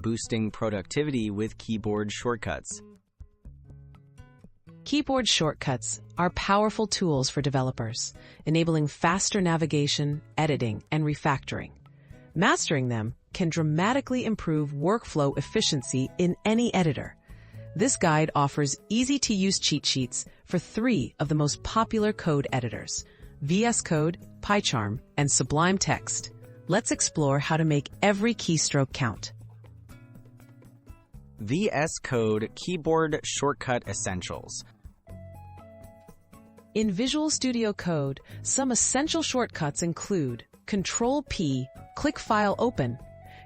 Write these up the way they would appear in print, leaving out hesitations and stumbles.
boosting productivity with keyboard shortcuts. Keyboard shortcuts are powerful tools for developers, enabling faster navigation, editing, and refactoring. Mastering them can dramatically improve workflow efficiency in any editor. This guide offers easy-to-use cheat sheets for 3 of the most popular code editors: VS Code, PyCharm, and Sublime Text. Let's explore how to make every keystroke count. VS Code Keyboard Shortcut Essentials. In Visual Studio Code, some essential shortcuts include Control-P, click file open,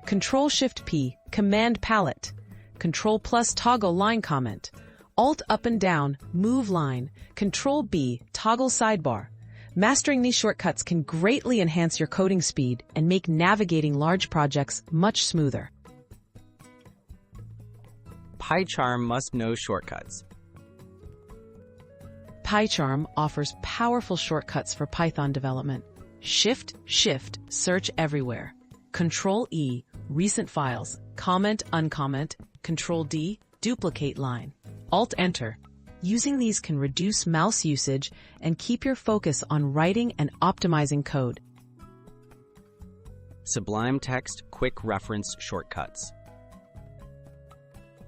Control-Shift-P, command palette, Control+ toggle line comment, Alt up and down, move line, Control-B, toggle sidebar. Mastering these shortcuts can greatly enhance your coding speed and make navigating large projects much smoother. PyCharm must-know shortcuts. PyCharm offers powerful shortcuts for Python development. Shift, search everywhere. Control-E, recent files, comment, uncomment, Control-D, duplicate line. Alt-Enter. Using these can reduce mouse usage and keep your focus on writing and optimizing code. Sublime Text Quick Reference Shortcuts.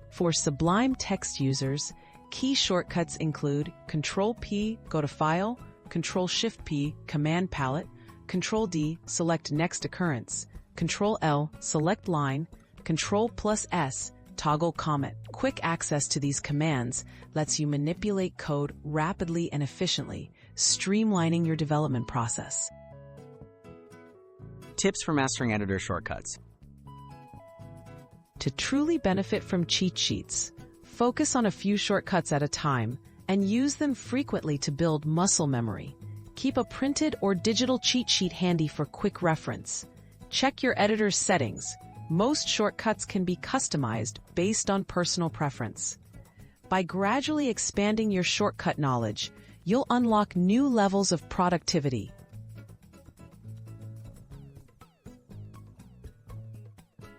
For Sublime Text users, key shortcuts include Control-P, go to File, Control-Shift-P, Command Palette, Control-D, select Next Occurrence, Control-L, select Line, Control+S, toggle comment. Quick access to these commands lets you manipulate code rapidly and efficiently, streamlining your development process. Tips for mastering editor shortcuts. To truly benefit from cheat sheets, focus on a few shortcuts at a time and use them frequently to build muscle memory. Keep a printed or digital cheat sheet handy for quick reference. Check your editor's settings. Most shortcuts can be customized based on personal preference. By gradually expanding your shortcut knowledge, you'll unlock new levels of productivity